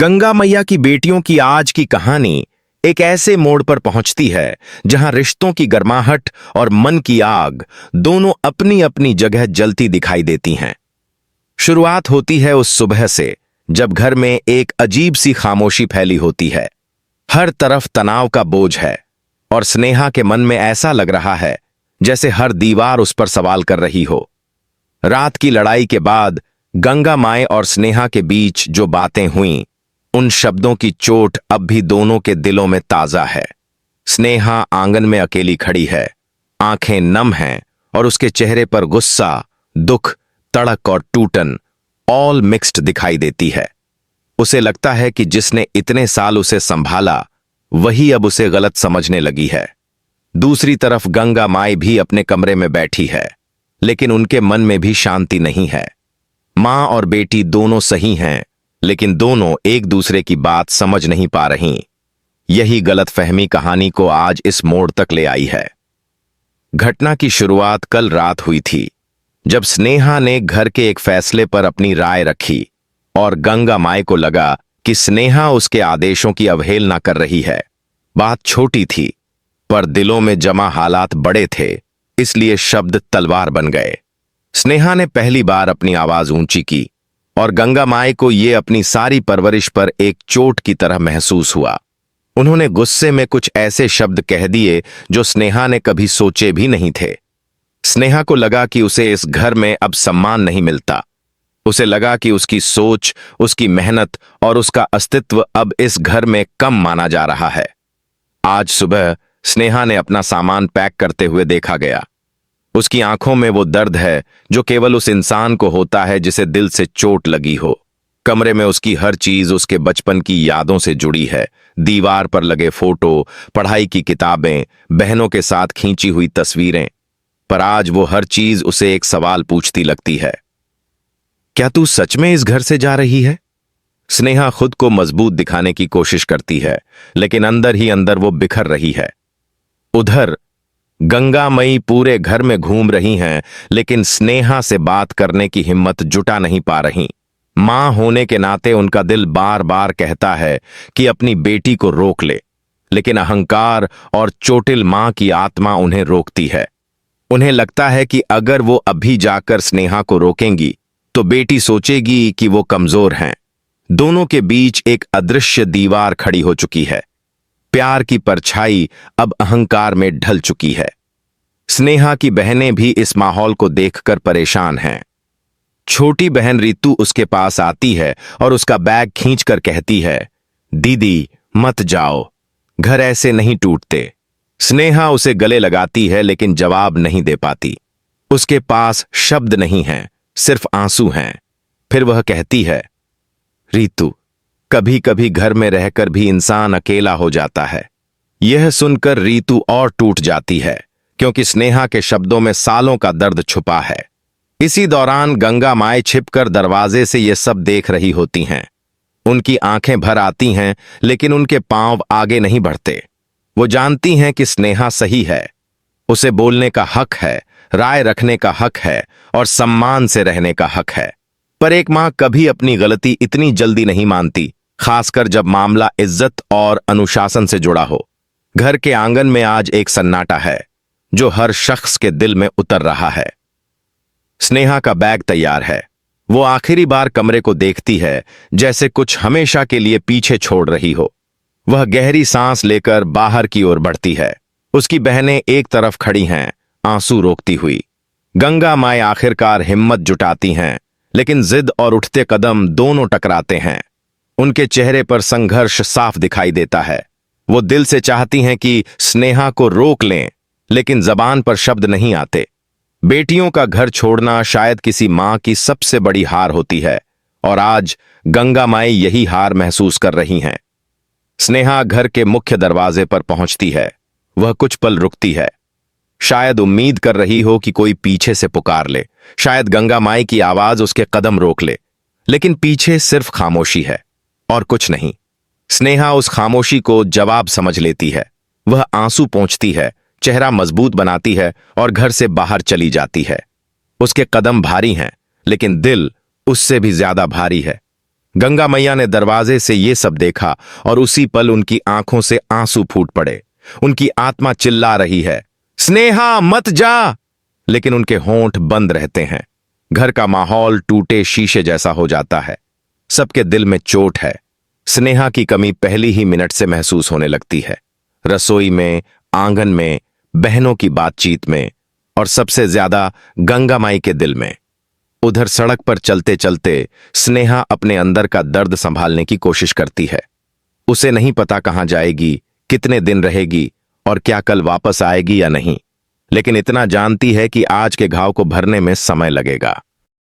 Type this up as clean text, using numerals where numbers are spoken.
गंगा मैया की बेटियों की आज की कहानी एक ऐसे मोड़ पर पहुंचती है जहां रिश्तों की गर्माहट और मन की आग दोनों अपनी अपनी जगह जलती दिखाई देती हैं। शुरुआत होती है उस सुबह से जब घर में एक अजीब सी खामोशी फैली होती है। हर तरफ तनाव का बोझ है और स्नेहा के मन में ऐसा लग रहा है जैसे हर दीवार उस पर सवाल कर रही हो। रात की लड़ाई के बाद गंगा माए और स्नेहा के बीच जो बातें हुईं, उन शब्दों की चोट अब भी दोनों के दिलों में ताजा है। स्नेहा आंगन में अकेली खड़ी है, आंखें नम हैं और उसके चेहरे पर गुस्सा, दुख, तड़क और टूटन ऑल मिक्स्ड दिखाई देती है। उसे लगता है कि जिसने इतने साल उसे संभाला वही अब उसे गलत समझने लगी है। दूसरी तरफ गंगा माई भी अपने कमरे में बैठी है, लेकिन उनके मन में भी शांति नहीं है। मां और बेटी दोनों सही हैं, लेकिन दोनों एक दूसरे की बात समझ नहीं पा रहीं। यही गलतफहमी कहानी को आज इस मोड़ तक ले आई है। घटना की शुरुआत कल रात हुई थी, जब स्नेहा ने घर के एक फैसले पर अपनी राय रखी और गंगा माई को लगा कि स्नेहा उसके आदेशों की अवहेलना कर रही है। बात छोटी थी, पर दिलों में जमा हालात बड़े थे, इसलिए शब्द तलवार बन गए। स्नेहा ने पहली बार अपनी आवाज ऊंची की और गंगा माई को यह अपनी सारी परवरिश पर एक चोट की तरह महसूस हुआ। उन्होंने गुस्से में कुछ ऐसे शब्द कह दिए जो स्नेहा ने कभी सोचे भी नहीं थे। स्नेहा को लगा कि उसे इस घर में अब सम्मान नहीं मिलता। उसे लगा कि उसकी सोच, उसकी मेहनत और उसका अस्तित्व अब इस घर में कम माना जा रहा है। आज सुबह स्नेहा ने अपना सामान पैक करते हुए देखा गया। उसकी आंखों में वो दर्द है जो केवल उस इंसान को होता है जिसे दिल से चोट लगी हो। कमरे में उसकी हर चीज उसके बचपन की यादों से जुड़ी है। दीवार पर लगे फोटो, पढ़ाई की किताबें, बहनों के साथ खींची हुई तस्वीरें। पर आज वो हर चीज उसे एक सवाल पूछती लगती है, क्या तू सच में इस घर से जा रही है? स्नेहा खुद को मजबूत दिखाने की कोशिश करती है, लेकिन अंदर ही अंदर वो बिखर रही है। उधर गंगा मई पूरे घर में घूम रही हैं, लेकिन स्नेहा से बात करने की हिम्मत जुटा नहीं पा रही। मां होने के नाते उनका दिल बार बार कहता है कि अपनी बेटी को रोक ले, लेकिन अहंकार और चोटिल मां की आत्मा उन्हें रोकती है। उन्हें लगता है कि अगर वो अभी जाकर स्नेहा को रोकेंगी तो बेटी सोचेगी कि वो कमजोर हैं। दोनों के बीच एक अदृश्य दीवार खड़ी हो चुकी है। प्यार की परछाई अब अहंकार में ढल चुकी है। स्नेहा की बहनें भी इस माहौल को देखकर परेशान हैं। छोटी बहन रितु उसके पास आती है और उसका बैग खींचकर कहती है, दीदी मत जाओ, घर ऐसे नहीं टूटते। स्नेहा उसे गले लगाती है, लेकिन जवाब नहीं दे पाती। उसके पास शब्द नहीं हैं, सिर्फ आंसू हैं। फिर वह कहती है, रितु, कभी कभी घर में रहकर भी इंसान अकेला हो जाता है। यह सुनकर रितु और टूट जाती है, क्योंकि स्नेहा के शब्दों में सालों का दर्द छुपा है। इसी दौरान गंगा माई छिपकर दरवाजे से ये सब देख रही होती हैं। उनकी आंखें भर आती हैं, लेकिन उनके पांव आगे नहीं बढ़ते। वो जानती हैं कि स्नेहा सही है, उसे बोलने का हक है, राय रखने का हक है और सम्मान से रहने का हक है। पर एक मां कभी अपनी गलती इतनी जल्दी नहीं मानती, खासकर जब मामला इज्जत और अनुशासन से जुड़ा हो। घर के आंगन में आज एक सन्नाटा है जो हर शख्स के दिल में उतर रहा है। स्नेहा का बैग तैयार है। वो आखिरी बार कमरे को देखती है, जैसे कुछ हमेशा के लिए पीछे छोड़ रही हो। वह गहरी सांस लेकर बाहर की ओर बढ़ती है। उसकी बहनें एक तरफ खड़ी हैं, आंसू रोकती हुई। गंगा माई आखिरकार हिम्मत जुटाती हैं, लेकिन जिद और उठते कदम दोनों टकराते हैं। उनके चेहरे पर संघर्ष साफ दिखाई देता है। वो दिल से चाहती हैं कि स्नेहा को रोक लें, लेकिन जबान पर शब्द नहीं आते। बेटियों का घर छोड़ना शायद किसी मां की सबसे बड़ी हार होती है, और आज गंगा माई यही हार महसूस कर रही हैं। स्नेहा घर के मुख्य दरवाजे पर पहुंचती है। वह कुछ पल रुकती है, शायद उम्मीद कर रही हो कि कोई पीछे से पुकार ले, शायद गंगा माई की आवाज उसके कदम रोक ले। लेकिन पीछे सिर्फ खामोशी है और कुछ नहीं। स्नेहा उस खामोशी को जवाब समझ लेती है। वह आंसू पोंछती है, चेहरा मजबूत बनाती है और घर से बाहर चली जाती है। उसके कदम भारी हैं, लेकिन दिल उससे भी ज्यादा भारी है। गंगा मैया ने दरवाजे से ये सब देखा और उसी पल उनकी आंखों से आंसू फूट पड़े। उनकी आत्मा चिल्ला रही है, स्नेहा मत जा, लेकिन उनके होंठ बंद रहते हैं। घर का माहौल टूटे शीशे जैसा हो जाता है। सबके दिल में चोट है। स्नेहा की कमी पहली ही मिनट से महसूस होने लगती है। रसोई में, आंगन में, बहनों की बातचीत में और सबसे ज्यादा गंगा माई के दिल में। उधर सड़क पर चलते चलते स्नेहा अपने अंदर का दर्द संभालने की कोशिश करती है। उसे नहीं पता कहां जाएगी, कितने दिन रहेगी और क्या कल वापस आएगी या नहीं, लेकिन इतना जानती है कि आज के घाव को भरने में समय लगेगा।